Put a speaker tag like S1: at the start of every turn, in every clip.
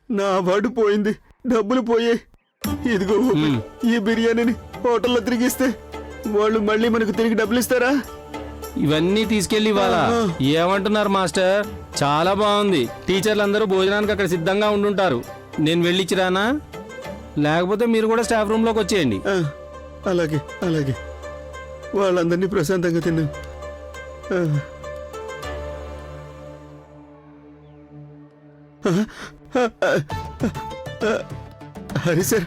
S1: నా అవార్డు పోయింది, డబ్బులు పోయాయి. ఇదిగో ఈ బిర్యానీని హోటల్లో తిరిగిస్తే వాళ్ళు మళ్ళీ మనకు తిరిగి డబ్బులు ఇస్తారా?
S2: ఇవన్నీ తీసుకెళ్ళి ఇవ్వాలా? ఏమంటున్నారు మాస్టర్? చాలా బాగుంది. టీచర్లందరూ భోజనానికి అక్కడ సిద్ధంగా ఉండుంటారు. నేను వెళ్ళిచ్చిరానా? లేకపోతే మీరు కూడా స్టాఫ్ రూమ్ లోకి వచ్చేయండి.
S1: అలాగే అలాగే, వాళ్ళందరినీ ప్రశాంతంగా తిన్నాం. హరి సార్,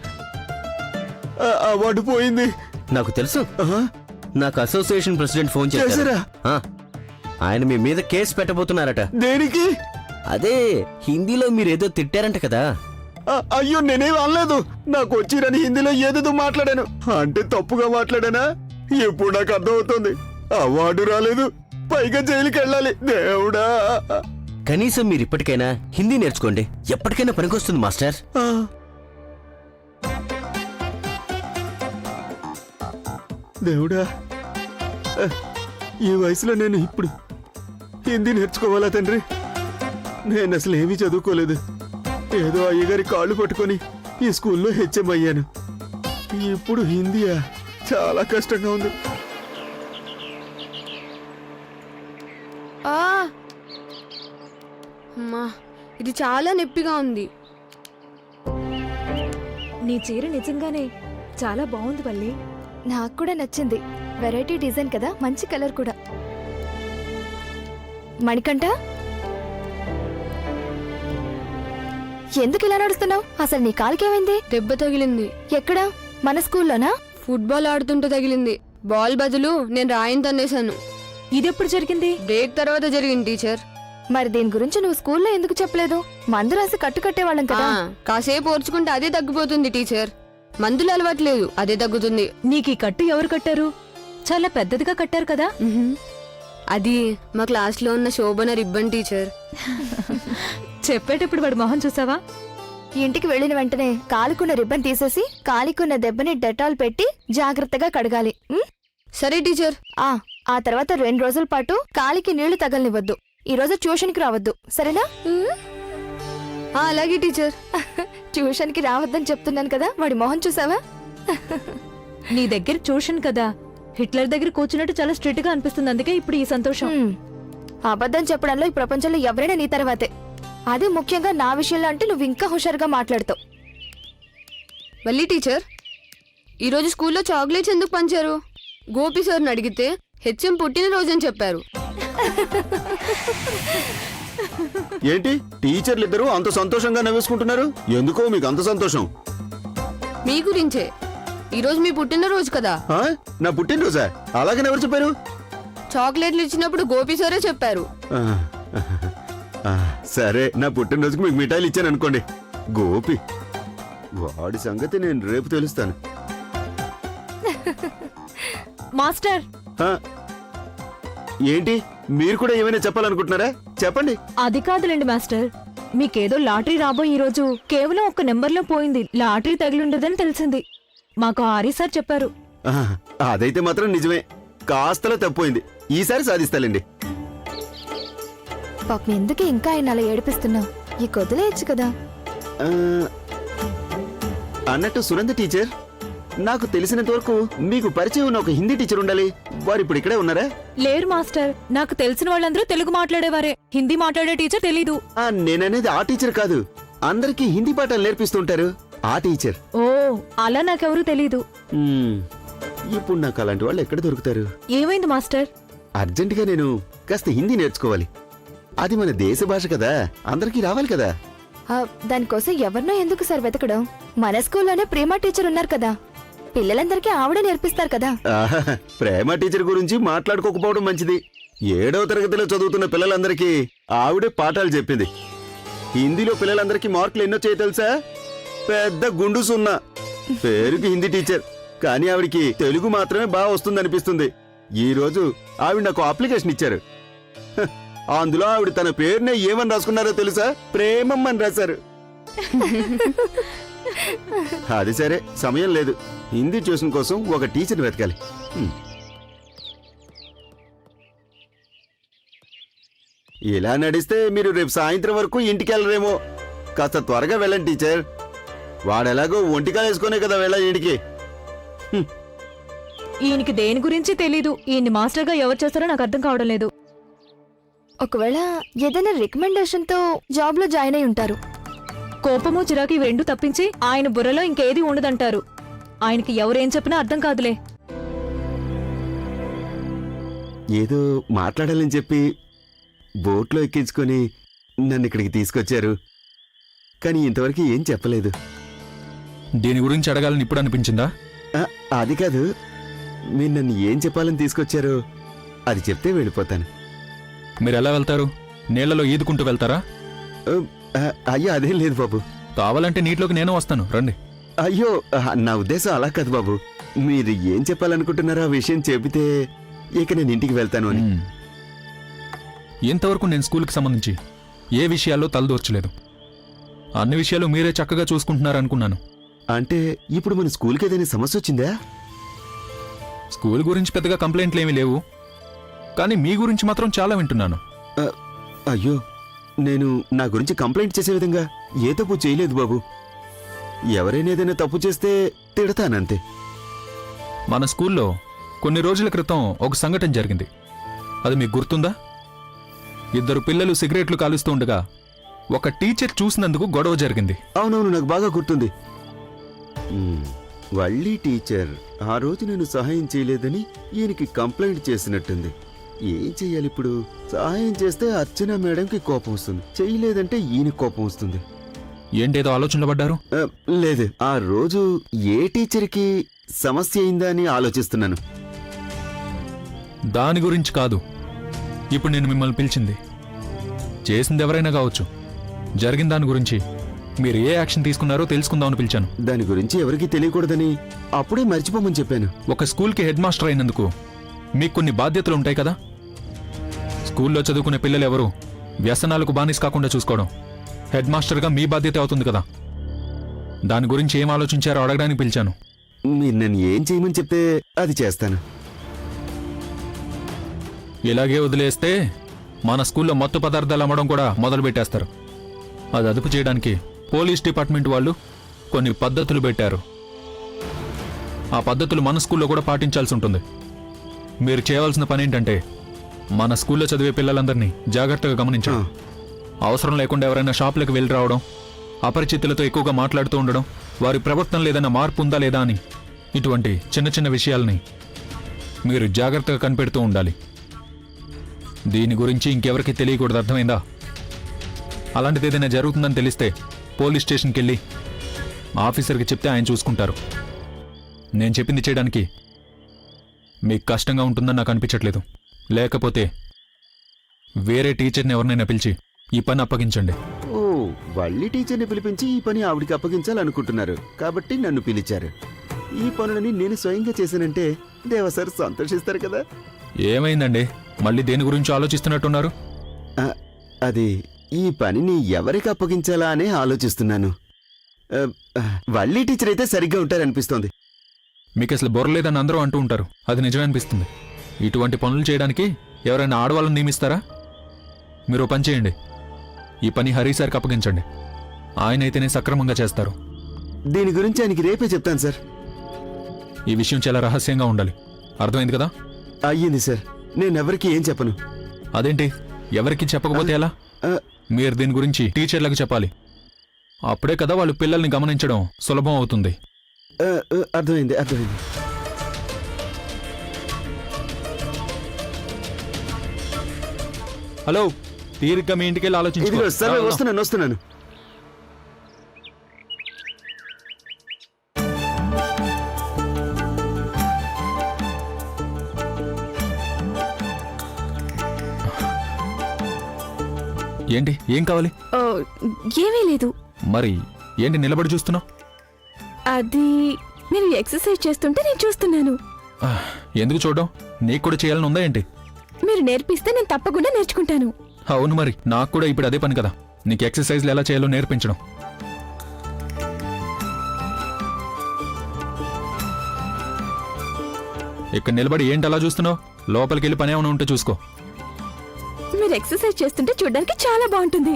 S1: అవార్డు పోయింది.
S3: నాకు తెలుసు. నాకు అసోసియేషన్ ప్రెసిడెంట్ ఫోన్ చేశారా? ఆయన మీ మీద కేసు పెట్టబోతున్నారట.
S1: దేనికి?
S3: అదే హిందీలో మీరేదో తిట్టారంట కదా.
S1: అయ్యో, నేనేం అనలేదు. నాకు వచ్చిరని హిందీలో ఏదేదో మాట్లాడాను. అంటే తప్పుగా మాట్లాడానా? ఇప్పుడు నాకు అర్థమవుతుంది. అవార్డు రాలేదు, పైగా జైలుకి వెళ్ళాలి. దేవుడా!
S3: కనీసం మీరు ఇప్పటికైనా హిందీ నేర్చుకోండి, ఎప్పటికైనా పనికొస్తుంది మాస్టర్.
S1: దేవుడా, ఈ వయసులో నేను ఇప్పుడు హిందీ నేర్చుకోవాలా తండ్రి? నేను అసలు ఏమీ చదువుకోలేదు. ఏదో అయ్యగారి కాళ్ళు పట్టుకొని ఈ స్కూల్లో హెచ్ఎం అయ్యాను. ఇప్పుడు హిందీయా? చాలా కష్టంగా ఉంది.
S4: అమ్మా, ఇది చాలా నొప్పిగా ఉంది.
S5: నీ చీర నిజంగానే చాలా బాగుంది వల్లి.
S6: నాకు కూడా నచ్చింది. వెరైటీ డిజైన్ కదా, మంచి కలర్ కూడా. మణికంఠ, ఎందుకు ఇలా నడుస్తున్నావు? అసలు నీ కాలుకేమైంది?
S4: దెబ్బ తగిలింది.
S6: ఎక్కడా? మన స్కూల్లోనా?
S4: ఫుట్బాల్ ఆడుతుంటే తగిలింది. బాల్ బదులు నేను రాయిని తన్నేశాను.
S5: ఇదెప్పుడు జరిగింది?
S4: బ్రేక్ తర్వాత జరిగింది టీచర్.
S6: మరి దీని గురించి నువ్వు స్కూల్లో ఎందుకు చెప్పలేదు? మందు రాసి కట్టుకట్టేవాళ్ళం కదా.
S4: కాసేపు ఓర్చుకుంటే అదే తగ్గిపోతుంది టీచర్. మందులు అలవాట్లేదు, అదే తగ్గుతుంది.
S5: నీకు ఈ కట్టు ఎవరు కట్టారు? చాలా పెద్దదిగా కట్టారు కదా.
S4: అది మా క్లాస్ లో ఉన్న శోభన రిబ్బన్ టీచర్.
S5: చెప్పేటప్పుడు వాడు మొహం చూసావా?
S6: ఇంటికి వెళ్లిన వెంటనే కాలుకున్న రిబ్బన్ తీసేసి కాలికున్న దెబ్బని డెటాల్ పెట్టి జాగ్రత్తగా కడగాలి.
S4: సరే టీచర్.
S6: ఆ తర్వాత 2 రోజుల పాటు కాలికి నీళ్లు తగలనివ్వద్దు. ఈ రోజు ట్యూషన్ కి రావద్దు, సరేనా?
S4: అలాగే టీచర్.
S6: ట్యూషన్ కి రావద్దని చెప్తున్నాను కదా, వాడి మొహం చూసావా?
S5: నీ దగ్గర ట్యూషన్ కదా, హిట్లర్ దగ్గర కూర్చున్నట్టు చాలా స్ట్రిక్ట్ గా అనిపిస్తుంది. అందుకే ఇప్పుడు ఈ సంతోషం.
S6: అబద్ధం చెప్పడంలో ఈ ప్రపంచంలో ఎవరైనా నీ తర్వాతే. అది ముఖ్యంగా నా విషయంలో అంటే నువ్వు ఇంకా హుషారుగా మాట్లాడుతావు.
S4: మళ్ళీ టీచర్, ఈరోజు స్కూల్లో చాక్లెట్స్ ఎందుకు పంచారు? గోపి సార్ని అడిగితే హెచ్ఎం పుట్టినరోజు అని చెప్పారు.
S1: ఏంటి టీచర్లు ఇద్దరు అంత సంతోషంగా నవ్వేసుకుంటున్నారు? ఎందుకో మీకు అంత సంతోషం?
S4: మీ గురించే. ఈరోజు మీ పుట్టినరోజు కదా.
S1: నా పుట్టినరోజా? అలాగని ఎవరు చెప్పారు?
S4: చాక్లెట్లు ఇచ్చినప్పుడు గోపి సారే చెప్పారు.
S1: సరే, నా పుట్టినరోజుకి మీకు మిఠాయిలు ఇచ్చాను అనుకోండి. గోపి వాడి సంగతి నేను రేపు తెలుస్తాను.
S5: మాస్టర్,
S1: ఏంటి మీరు కూడా ఏమైనా చెప్పాలనుకుంటున్నారా? చెప్పండి.
S5: అది కాదులేండి మాస్టర్, మీకేదో లాటరీ రాబోయే ఈ రోజు కేవలం ఒక నెంబర్లో పోయింది. లాటరీ తగిలిండదని తెలిసింది. మాకు ఆరి సార్ చెప్పారు.
S1: అదైతే మాత్రం నిజమే. కాస్తలో తప్పోయింది. ఈసారి సాధిస్తాలండి.
S6: పాపం ఎందుకు ఇంకా ఆయన అలా ఏడిపిస్తున్నావు? ఈ కొద్దులేయచ్చు కదా.
S1: అన్నట్టు సునంద టీచర్, నాకు తెలిసినంత వరకు మీకు పరిచయం ఉన్న ఒక హిందీ టీచర్ ఉండాలి. వారు ఇప్పుడు ఇక్కడే ఉన్నారా?
S5: లేరు మాస్టర్, నాకు తెలిసిన వాళ్ళందరూ తెలుగు మాట్లాడేవారే. హిందీ మాట్లాడే టీచర్ తెలీదు.
S1: నేననేది ఆ టీచర్ కాదు, అందరికీ హిందీ పాఠాలు నేర్పిస్తుంటారు ఆ టీచర్.
S5: ఓ, అలా నాకెవరూ తెలీదు.
S1: ఇప్పుడు నాకు అలాంటి వాళ్ళు ఎక్కడ దొరుకుతారు?
S5: ఏమైంది మాస్టర్?
S1: అర్జెంటుగా నేను కాస్త హిందీ నేర్చుకోవాలి. అది మన దేశ భాష కదా, అందరికీ రావాలి కదా.
S6: దానికోసం ఎవరినో ఎందుకు సార్ వెతకడం? మన స్కూల్లోనే ప్రేమ టీచర్ ఉన్నారు కదా, పిల్లలందరికీ ఆవిడే నేర్పిస్తారు కదా.
S1: ప్రేమ టీచర్ గురించి మాట్లాడుకోకపోవడం మంచిది. 7వ తరగతిలో చదువుతున్న పిల్లలందరికీ ఆవిడే పాఠాలు చెప్పింది. హిందీలో పిల్లలందరికీ మార్కులు ఎన్నొచ్చాయో తెలుసా? పెద్ద గుండు సున్నా. పేరుకి హిందీ టీచర్, కానీ ఆవిడికి తెలుగు మాత్రమే బాగా వస్తుందనిపిస్తుంది. ఈ రోజు ఆవిడ నాకు అప్లికేషన్ ఇచ్చారు. అందులో ఆవిడ తన పేరునే ఏమని రాసుకున్నారో తెలుసా? ప్రేమమ్మని రాశారు. అది సరే, సమయం లేదు. హిందీ ట్యూషన్ కోసం ఒక టీచర్ వెతకాలి. ఇలా నడిస్తే మీరు రేపు సాయంత్రం వరకు ఇంటికి వెళ్ళరేమో. కాస్త త్వరగా వెళ్ళండి టీచర్. వాడెలాగో ఒంటికాలు వేసుకునే కదా వెళ్ళాలి ఇంటికి.
S5: ఈయనకి దేని గురించి తెలీదు. ఈయన్ని మాస్టర్గా ఎవరు చేస్తారో నాకు అర్థం కావడం లేదు.
S6: ఒకవేళ ఏదైనా రికమెండేషన్ తో జాబ్ లో జాయిన్ అయి ఉంటారు.
S5: కోపము చిరాకి ఇవి రెండు తప్పించి ఆయన బుర్రలో ఇంకేది ఉండదంటారు. ఆయనకి ఎవరేం చెప్పినా అర్థం కాదులే.
S1: ఏదో మాట్లాడాలని చెప్పి బోట్లో ఎక్కించుకొని నన్ను ఇక్కడికి తీసుకొచ్చారు, కానీ ఇంతవరకు ఏం చెప్పలేదు.
S7: దీని గురించి అడగాలని ఇప్పుడు అనిపించిందా?
S1: ఆ, అది కాదు, మీరు నన్ను ఏం చెప్పాలని తీసుకొచ్చారో అది చెప్తే వెళ్ళిపోతాను.
S7: మీరు ఎలా వెళ్తారు? నీళ్లలో ఈదుకుంటూ వెళ్తారా?
S1: అయ్యో అదేం లేదు బాబు.
S7: కావాలంటే నీటిలోకి నేను వస్తాను, రండి.
S1: అయ్యో నా ఉద్దేశం అలా కాదు బాబు. మీరు ఏం చెప్పాలనుకుంటున్నారో ఆ విషయం చెబితే ఇక నేను ఇంటికి వెళ్తాను అని.
S7: ఇంతవరకు నేను స్కూల్కి సంబంధించి ఏ విషయాల్లో తలదూర్చలేదు. అన్ని విషయాలు మీరే చక్కగా చూసుకుంటున్నారనుకున్నాను.
S1: అంటే ఇప్పుడు మన స్కూల్కి ఏదైనా సమస్య వచ్చిందా?
S7: స్కూల్ గురించి పెద్దగా కంప్లైంట్లు ఏమీ లేవు, కానీ మీ గురించి మాత్రం చాలా వింటున్నాను.
S1: అయ్యో, నేను నా గురించి కంప్లైంట్ చేసే విధంగా ఏ తప్పు చేయలేదు బాబు. ఎవరైనా ఏదైనా తప్పు చేస్తే తిడతానంతే.
S7: మన స్కూల్లో కొన్ని రోజుల క్రితం ఒక సంఘటన జరిగింది. అది మీకు గుర్తుందా? 2 పిల్లలు సిగరెట్లు కాలుస్తూ ఉండగా ఒక టీచర్ చూసినందుకు గొడవ జరిగింది.
S1: అవునవును, నాకు బాగా గుర్తుంది. వల్లి టీచర్ ఆ రోజు నేను సహాయం చేయలేదని ఈయనకి కంప్లైంట్ చేసినట్టుంది. ఏం చెయ్యాలి ఇప్పుడు? సహాయం చేస్తే అర్చన మేడంకి కోపం వస్తుంది, చేయలేదంటే ఈయన కోపం వస్తుంది.
S7: ఏంటేదో ఆలోచనలో పడ్డారు?
S1: లేదు, ఆ రోజు ఏ టీచర్కి సమస్య అయిందా అని ఆలోచిస్తున్నాను.
S7: దాని గురించి కాదు ఇప్పుడు నేను మిమ్మల్ని పిలిచింది. చేసింది ఎవరైనా కావచ్చు, జరిగిన దాని గురించి మీరు ఏ యాక్షన్ తీసుకున్నారో తెలుసుకుందామని పిలిచాను.
S1: దాని గురించి ఎవరికీ తెలియకూడదని అప్పుడే మర్చిపోమని చెప్పాను.
S7: ఒక స్కూల్కి హెడ్ మాస్టర్ అయినందుకు మీకు కొన్ని బాధ్యతలు ఉంటాయి కదా. స్కూల్లో చదువుకునే పిల్లలు ఎవరు వ్యసనాలకు బానిస కాకుండా చూసుకోవడం హెడ్ మాస్టర్గా మీ బాధ్యత అవుతుంది కదా. దాని గురించి ఏం ఆలోచించారో అడగడానికి పిలిచాను.
S1: మీరు నన్ను ఏం చేయమని చెప్తే అది చేస్తాను.
S7: ఇలాగే వదిలేస్తే మన స్కూల్లో మత్తు పదార్థాలు అమ్మడం కూడా మొదలు పెట్టేస్తారు. అది అదుపు చేయడానికి పోలీస్ డిపార్ట్మెంట్ వాళ్ళు కొన్ని పద్ధతులు పెట్టారు. ఆ పద్ధతులు మన స్కూల్లో కూడా పాటించాల్సి ఉంటుంది. మీరు చేయవలసిన పని ఏంటంటే మన స్కూల్లో చదివే పిల్లలందరినీ జాగ్రత్తగా గమనించడం. అవసరం లేకుండా ఎవరైనా షాపులకు వెళ్ళి రావడం, అపరిచితులతో ఎక్కువగా మాట్లాడుతూ ఉండడం, వారి ప్రవర్తనలో ఏదైనా మార్పు ఉందా లేదా అని ఇటువంటి చిన్న చిన్న విషయాల్ని మీరు జాగ్రత్తగా కనిపెడుతూ ఉండాలి. దీని గురించి ఇంకెవరికి తెలియకూడదు, అర్థమైందా? అలాంటిది ఏదైనా జరుగుతుందని తెలిస్తే పోలీస్ స్టేషన్కి వెళ్ళి ఆఫీసర్కి చెప్తే ఆయన చూసుకుంటారు. నేను చెప్పింది చేయడానికి మీకు కష్టంగా ఉంటుందని నాకు అనిపించట్లేదు. లేకపోతే వేరే టీచర్ని ఎవరినైనా పిలిచి ఈ పని అప్పగించండి.
S1: ఓ, వల్లి టీచర్ని పిలిపించి ఈ పని ఆవిడికి అప్పగించాలనుకుంటున్నారు కాబట్టి నన్ను పిలిచారు. ఈ పనులని నేను స్వయంగా చేశానంటే దేవసార్ సంతోషిస్తారు కదా.
S7: ఏమైందండి, మళ్ళీ దేని గురించి ఆలోచిస్తున్నట్టున్నారు?
S1: అది ఈ పనిని ఎవరికి అప్పగించాలా అనే ఆలోచిస్తున్నాను. వల్లి టీచర్ అయితే సరిగ్గా ఉంటారనిపిస్తోంది.
S7: మీకు అసలు బొర్రలేదని అందరూ అంటూ ఉంటారు, అది నిజమే అనిపిస్తుంది. ఇటువంటి పనులు చేయడానికి ఎవరైనా ఆడవాళ్ళని నియమిస్తారా? మీరు పని చేయండి, ఈ పని హరీసార్కి అప్పగించండి. ఆయన అయితేనే సక్రమంగా చేస్తారు.
S1: దీని గురించి ఆయనకి రేపే చెప్తాను సార్.
S7: ఈ విషయం చాలా రహస్యంగా ఉండాలి, అర్థమైంది కదా?
S1: అయ్యింది సార్, నేనెవరికి ఏం చెప్పను.
S7: అదేంటి, ఎవరికి చెప్పకపోతే ఎలా? మీరు దీని గురించి టీచర్లకు చెప్పాలి. అప్పుడే కదా వాళ్ళు పిల్లల్ని గమనించడం సులభం అవుతుంది.
S1: అర్థమైంది అర్థమైంది.
S7: హలో, తీరిగ్గా మీ ఇంటికి వెళ్ళి
S1: ఇదిగో సరే,
S7: ఆలోచించుకో.
S1: వస్తున్నాను.
S7: ఏంటి, ఏం కావాలి?
S6: ఏమీ లేదు.
S7: మరి ఏంటి నిలబడి చూస్తున్నావు?
S6: అది మీరు ఎక్సర్సైజ్ చేస్తుంటే నేను చూస్తున్నాను.
S7: ఎందుకు చూడడం? నీకు కూడా చేయాలని ఉందా ఏంటి?
S6: మీరు నేర్పిస్తే నేను తప్పకుండా నేర్చుకుంటాను.
S7: అవును, మరి నాకు కూడా ఇప్పుడు అదే పని కదా, నీకు ఎక్సర్సైజ్లు ఎలా చేయాలో నేర్పించడం. ఇక్కడ నిలబడి ఏంటి అలా చూస్తున్నావు? లోపలికి వెళ్ళి పని ఏమైనా ఉంటే చూసుకో.
S6: మీరు ఎక్సర్సైజ్ చేస్తుంటే చూడడానికి చాలా బాగుంటుంది.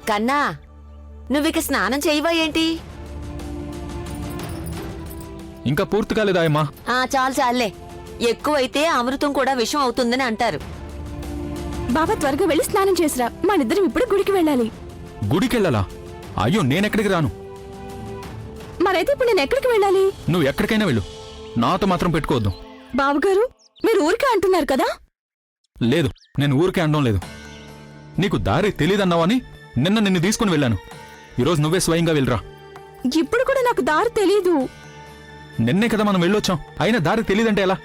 S8: కన్నా నువ్విక స్నానం చేయవా ఏంటి?
S7: ఇంకా పూర్తి కాలేదాయమ్మా.
S8: చాలు చాలే, ఎక్కువైతే అమృతం కూడా విషం అవుతుందని అంటారు.
S6: బాబా త్వరగా వెళ్ళి స్నానం చేసిరా, మనిద్దరం ఇప్పుడు గుడికి వెళ్ళాలి.
S7: గుడికెళ్ళాలా? అయ్యో నేనెక్కడికి రాను.
S6: మరైతే ఇప్పుడు నేను ఎక్కడికి వెళ్ళాలి?
S7: నువ్వు ఎక్కడికైనా వెళ్ళు, నాతో మాత్రం పెట్టుకోవద్దు.
S6: బాబుగారు, మీరు ఊరికే అంటున్నారు కదా?
S7: లేదు, నేను ఊరికే అనడం లేదు. నీకు దారి తెలీదన్నావని నిన్ను తీసుకుని వెళ్ళాను. ఈరోజు నువ్వే స్వయంగా వెళ్ళరా.
S6: ఇప్పుడు కూడా నాకు దారి తెలీదు.
S7: నిన్నే కదా మనం వెళ్ళొచ్చాం, అయినా దారి తెలీదంటే ఎలా?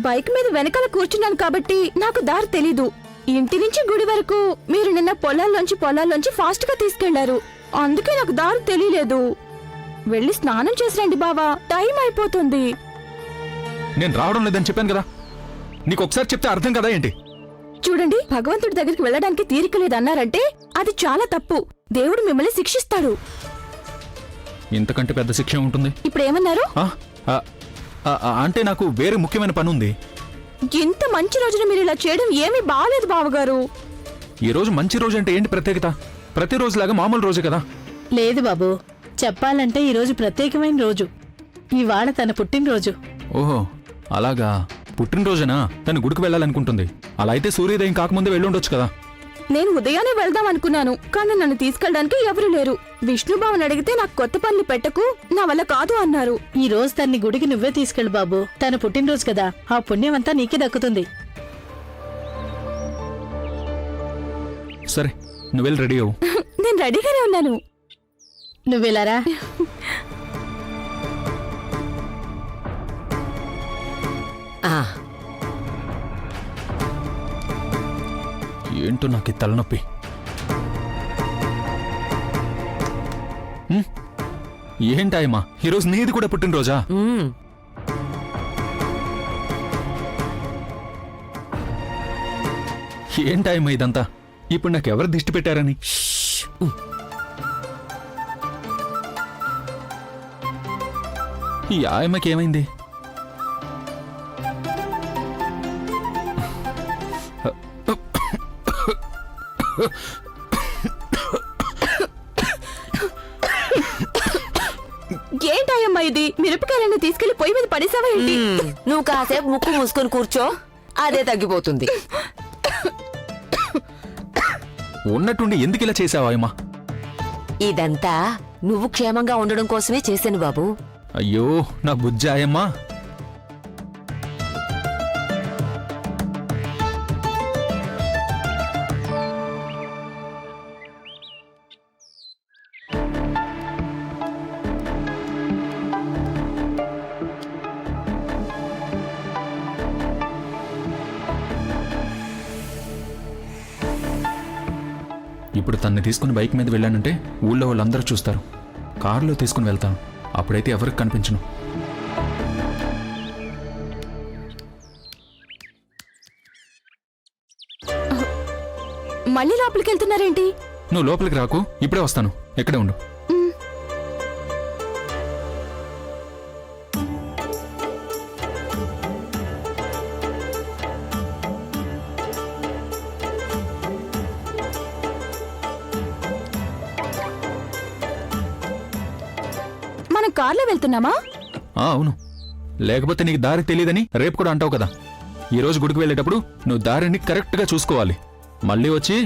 S6: బైక్ మీద వెనకాల కూర్చున్నాను కాబట్టి నాకు దారి తెలీదు. ఇంటి నుంచి గుడి వరకు మీరు నిన్న పొలాల్లోంచి ఫాస్ట్ గా తీసుకెళ్లారు, అందుకే నాకు దారి తెలియలేదు. వెళ్ళి స్నానం చేసి రండి బావా, టైం అయిపోతుంది.
S7: నేను రావడం లేదని చెప్పాను కదా, నీకు ఒకసారి చెప్తే అర్థం కదా ఏంటి?
S6: చూడండి, భగవంతుడి దగ్గరికి వెళ్ళడానికి తీరిక లేదన్నారంటే అది చాలా తప్పు. దేవుడు మిమ్మల్ని శిక్షిస్తాడు.
S7: ఇంతకంటే పెద్ద శిక్ష ఉంటుంది.
S6: ఇప్పుడు ఏమన్నారు?
S7: ఆ, ఆ, ఆ, అంటే నాకు వేరే ముఖ్యమైన పని ఉంది.
S6: ఇంత మంచి రోజున మీరు ఇలా చేయడం ఏమీ బాలేదు బావగారు.
S7: ఈ రోజు మంచి రోజు అంటే ఏంటి ప్రత్యేకత? ప్రతిరోజులాగా మామూలు రోజు కదా.
S9: లేదు బాబు, చెప్పాలంటే ఈరోజు ప్రత్యేకమైన రోజు. ఇవాళ తన పుట్టినరోజు.
S7: ఓహో అలాగా, పుట్టినరోజునా? తను గుడికి వెళ్ళాలనుకుంటుంది. అలా అయితే సూర్యోదయం కాకముందే వెళ్ళుండొచ్చు కదా.
S6: నేను ఉదయాన్నే వెళ్దాం అనుకున్నాను, కానీ నన్ను తీసుకెళ్ళడానికి ఎవరూ లేరు. విష్ణుబాబుని అడిగితే నాకు కొత్త పనులు పెట్టకు, నా వల్ల కాదు అన్నారు.
S9: ఈ రోజు తన్ని గుడికి నువ్వే తీసుకెళ్ళు బాబు. తన పుట్టినరోజు కదా, ఆ పుణ్యమంతా నీకే దక్కుతుంది.
S7: సరే, నువ్వు వెళ్ళి రెడీ అవ్వు.
S6: నేను రెడీగానే ఉన్నాను.
S9: నువ్వెలారా?
S7: ఏంటో నాకు ఈ తలనొప్పి. ఏంటాయమ్మా, ఈరోజు నీది కూడా పుట్టినరోజా? ఏంటాయమ్మా ఇదంతా? ఇప్పుడు నాకు ఎవరు దిష్టి పెట్టారని? ఈ ఆయమ్మకి ఏమైంది?
S6: ఏంటయ్యమ్మా ఇది? మిరపకాయలన్నీ తీసుకెళ్లి పొయ్యి మీద పడేసావా ఏంటి?
S8: నువ్వు కాసేపు ముక్కు మూసుకొని కూర్చో, అదే తగ్గిపోతుంది.
S7: ఉన్నట్టుండి ఎందుకు ఇలా చేసావా అమ్మా?
S8: ఇదంతా నువ్వు క్షేమంగా ఉండడం కోసమే చేశాను బాబు.
S7: అయ్యో నా బుజ్జాయమ్మా. ఇప్పుడు తన్ని తీసుకుని బైక్ మీద వెళ్ళానంటే ఊళ్ళో వాళ్ళందరూ చూస్తారు. కారులో తీసుకుని వెళ్తాను, అప్పుడైతే ఎవరికి కనిపించను.
S6: మళ్ళీ లోపలికి వెళ్తున్నారేంటి?
S7: నువ్వు లోపలికి రాకు, ఇప్పుడే వస్తాను. ఎక్కడే ఉండు.
S6: మనం కార్లో వెళ్తున్నామా?
S7: అవును, లేకపోతే నీకు దారి తెలియదని రేపు కూడా అంటావు కదా. ఈరోజు గుడికి వెళ్ళేటప్పుడు నువ్వు దారిని కరెక్ట్గా చూసుకోవాలి. మళ్ళీ వచ్చి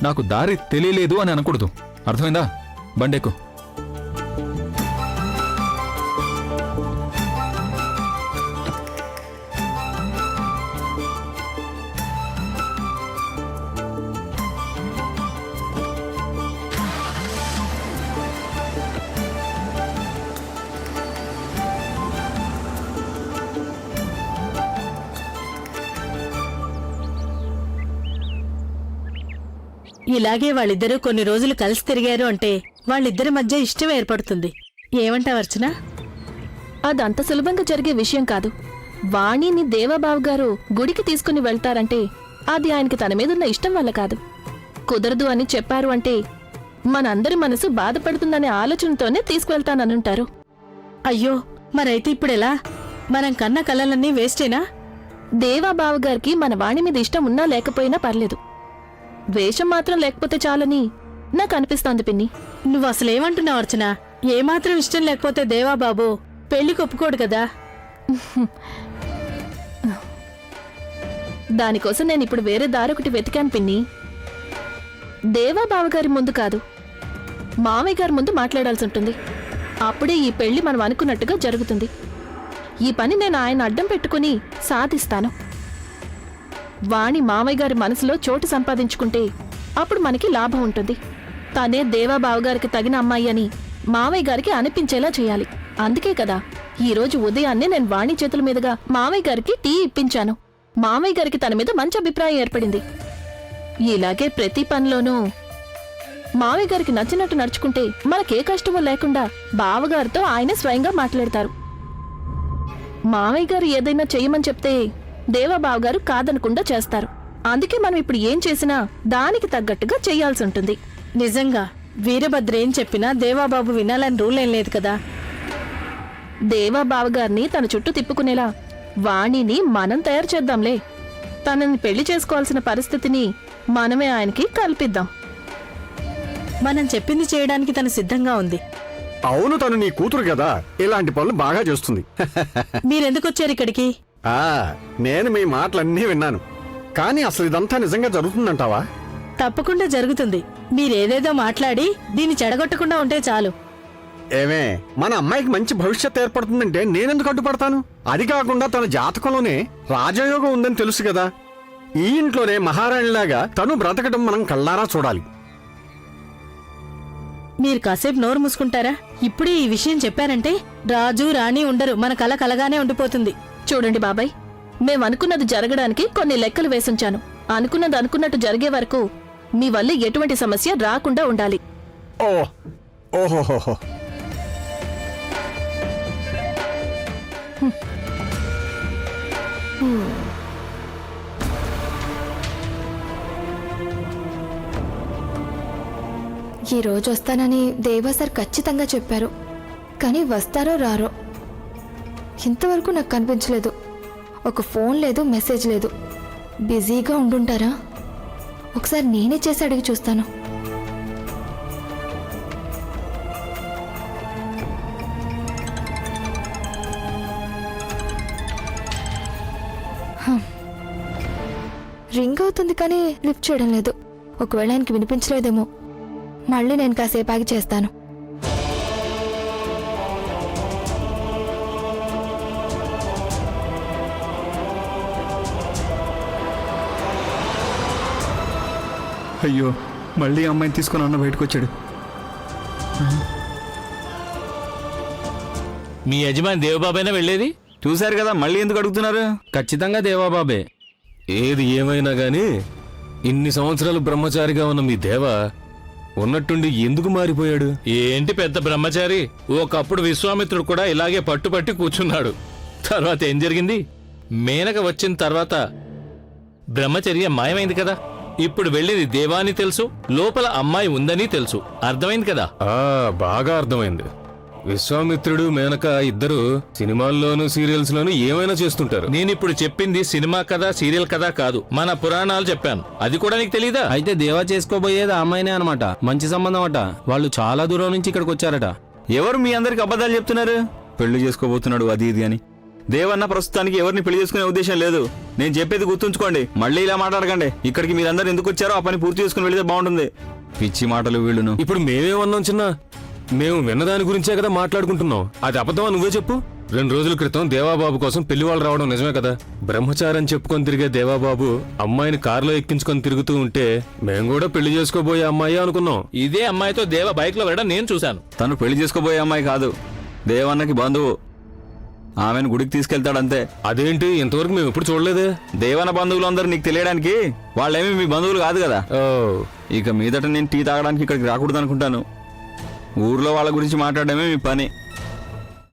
S7: నాకు దారి తెలియలేదు అని అనకూడదు, అర్థమైందా? బండెక్కు.
S9: ఇలాగే వాళ్ళిద్దరూ కొన్ని రోజులు కలిసి తిరిగారు అంటే వాళ్ళిద్దరి మధ్య ఇష్టం ఏర్పడుతుంది. ఏమంటావు అర్చన?
S4: అదంత సులభంగా జరిగే విషయం కాదు. వాణిని దేవబాబు గారు గుడికి తీసుకుని వెళ్తారంటే అది ఆయనకి తన మీదున్న ఇష్టం వల్ల కాదు. కుదరదు అని చెప్పారు అంటే మనందరి మనసు బాధపడుతుందనే ఆలోచనతోనే తీసుకువెళ్తానంటారు.
S9: అయ్యో, మరైతే ఇప్పుడెలా? మనం కన్న కలలన్నీ వేస్టేనా?
S4: దేవాబాబు గారికి మన వాణి మీద ఇష్టం ఉన్నా లేకపోయినా పర్లేదు, వేషం మాత్రం లేకపోతే చాలని నాకు అనిపిస్తోంది పిన్ని.
S9: నువ్వు అసలేమంటున్నావు అర్చన? ఏమాత్రం ఇష్టం లేకపోతే దేవాబాబు పెళ్లికి ఒప్పుకోడు కదా.
S4: దానికోసం నేను ఇప్పుడు వేరే దారొకటి వెతికాను పిన్ని. దేవా బావగారి ముందు కాదు, మామయ్య గారి ముందు మాట్లాడాల్సి ఉంటుంది. అప్పుడే ఈ పెళ్లి మనం అనుకున్నట్టుగా జరుగుతుంది. ఈ పని నేను ఆయన అడ్డం పెట్టుకుని సాధిస్తాను. వాణి మామయ్య గారి మనసులో చోటు సంపాదించుకుంటే అప్పుడు మనకి లాభం ఉంటుంది. తనే దేవా బావగారికి తగిన అమ్మాయి అని మామయ్య గారికి అనిపించేలా చేయాలి. అందుకే కదా ఈరోజు ఉదయాన్నే నేను వాణి చేతుల మీదుగా మామయ్య గారికి టీ ఇప్పించాను. మామయ్య గారికి తన మీద మంచి అభిప్రాయం ఏర్పడింది. ఇలాగే ప్రతి పనిలోనూ మామయ్య గారికి నచ్చినట్టు నడుచుకుంటే మనకే కష్టమో లేకుండా బావగారితో ఆయన స్వయంగా మాట్లాడతారు. మామయ్య గారు ఏదైనా చెయ్యమని చెప్తే దేవా బావగారు కాదనకుండా చేస్తారు. అందుకే మనం ఇప్పుడు ఏం చేసినా దానికి తగ్గట్టుగా చెయ్యాల్సి ఉంటుంది.
S9: నిజంగా వీరభద్ర ఏం చెప్పినా దేవాబాబు వినాలని రూల్ ఏం లేదు కదా.
S4: దేవా బావగారిని తన చుట్టూ తిప్పుకునేలా వాణిని మనం తయారు చేద్దాంలే. తనని పెళ్లి చేసుకోవాల్సిన పరిస్థితిని మనమే ఆయనకి కల్పిద్దాం.
S9: మనం చెప్పింది చేయడానికి తను సిద్ధంగా ఉంది.
S10: అవును, తను నీ కూతురు కదా, ఇలాంటి పనులు బాగా చేస్తుంది.
S9: మీరెందుకొచ్చారు ఇక్కడికి?
S10: నేను మీ మాటలన్నీ విన్నాను, కానీ అసలు ఇదంతా నిజంగా జరుగుతుందంటావా?
S9: తప్పకుండా జరుగుతుంది. మీరేదేదో మాట్లాడి దీన్ని చెడగొట్టకుండా ఉంటే చాలు.
S10: ఏమే, మన అమ్మాయికి మంచి భవిష్యత్తు ఏర్పడుతుందంటే నేనెందుకు అడ్డుపడతాను? అది కాకుండా తన జాతకంలోనే రాజయోగం ఉందని తెలుసు కదా. ఈ ఇంట్లోనే మహారాణిలాగా తను బ్రతకడం మనం కళ్ళారా చూడాలి.
S9: మీరు కాసేపు నోరు మూసుకుంటారా? ఇప్పుడే ఈ విషయం చెప్పారంటే రాజు రాణి ఉండరు, మన కల కలగానే ఉండిపోతుంది.
S4: చూడండి బాబాయ్, మేమనుకున్నది జరగడానికి కొన్ని లెక్కలు వేసుంచాను. అనుకున్నది అనుకున్నట్టు జరిగే వరకు మీ వల్ల ఎటువంటి సమస్య రాకుండా ఉండాలి.
S10: ఓహోహోహో.
S6: ఈ రోజు వస్తానని దేవా సార్ ఖచ్చితంగా చెప్పారు, కానీ వస్తారో రారో ఇంతవరకు నాకు కనిపించలేదు. ఒక ఫోన్ లేదు, మెసేజ్ లేదు. బిజీగా ఉండుంటారా? ఒకసారి నేనే చేసి అడిగి చూస్తాను. రింగ్ అవుతుంది కానీ లిఫ్ట్ చేయడం లేదు. ఒకవేళ ఆయనకి వినిపించలేదేమో. మళ్ళీ నేను కాసేపు ఆగి చేస్తాను.
S1: అయ్యో, మళ్ళీ అమ్మాయిని తీసుకుని అన్న బయటకు వచ్చాడు.
S7: మీ యజమాని దేవబాబైనా వెళ్ళేది?
S1: చూశారు కదా, మళ్ళీ ఎందుకు అడుగుతున్నారు?
S2: ఖచ్చితంగా దేవాబాబే.
S3: ఏది ఏమైనా గాని ఇన్ని సంవత్సరాలు బ్రహ్మచారిగా ఉన్న మీ దేవ ఉన్నట్టుండి ఎందుకు మారిపోయాడు?
S7: ఏంటి పెద్ద బ్రహ్మచారి, ఒకప్పుడు విశ్వామిత్రుడు కూడా ఇలాగే పట్టుపట్టి కూర్చున్నాడు. తర్వాత ఏం జరిగింది? మేనక వచ్చిన తర్వాత బ్రహ్మచర్య మాయమైంది కదా. ఇప్పుడు వెళ్ళేది దేవాని తెలుసు, లోపల అమ్మాయి ఉందని తెలుసు. అర్థమైంది కదా?
S3: బాగా అర్థమైంది. విశ్వామిత్రుడు మేనక ఇద్దరు సినిమాల్లోనూ సీరియల్స్ లోనూ ఏమైనా చేస్తుంటారు.
S7: నేనిప్పుడు చెప్పింది సినిమా కథ, సీరియల్ కథ కాదు, మన పురాణాలు చెప్పాను. అది కూడా నీకు తెలీదా?
S2: అయితే దేవా చేసుకోబోయేది ఆ అమ్మాయినే అనమాట. మంచి సంబంధం అట. వాళ్ళు చాలా దూరం నుంచి ఇక్కడికి వచ్చారట.
S1: ఎవరు మీ అందరికి అబద్ధాలు చెప్తున్నారు? పెళ్లి చేసుకోబోతున్నాడు అది ఇది అని. దేవన్న ప్రస్తుతానికి ఎవరిని పెళ్లి చేసుకునే ఉద్దేశం లేదు. నేను చెప్పేది గుర్తుంచుకోండి. మళ్ళీ ఇలా మాట్లాడకండి. ఇక్కడికి మీరందరూ ఎందుకు వచ్చారో ఆ పని పూర్తి చేసుకుని వెళితే బాగుంటుంది. పిచ్చి మాటలు వీళ్ళును.
S3: ఇప్పుడు మేమేమన్నాం చిన్న? మేము విన్నదాని గురించే కదా మాట్లాడుకుంటున్నాం. అది అబద్ధమా? నువ్వే చెప్పు. 2 రోజుల క్రితం దేవాబాబు కోసం పెళ్లి వాళ్ళు రావడం నిజమే కదా? బ్రహ్మచారం చెప్పుకొని తిరిగే దేవాబాబు అమ్మాయిని కారులో ఎక్కించుకొని తిరుగుతూ ఉంటే మేము కూడా పెళ్లి చేసుకోబోయే అమ్మాయి అనుకున్నాం.
S7: ఇదే అమ్మాయితో దేవ బైక్ లో వెళ్ళడం నేను చూశాను.
S1: తను పెళ్లి చేసుకోబోయే అమ్మాయి కాదు, దేవన్నకి బంధువు. ఆమెను గుడికి తీసుకెళ్తాడంతే.
S3: అదేంటి, ఇంతవరకు మేము ఎప్పుడు చూడలేదే.
S1: దేవన్న బంధువులందరూ నీకు తెలియడానికి వాళ్ళేమీ మీ బంధువులు కాదు కదా. ఇక మీదట నేను టీ తాగడానికి ఇక్కడికి రాకూడదు అనుకుంటాను. ఊర్లో వాళ్ళ గురించి మాట్లాడడమే మీ పని.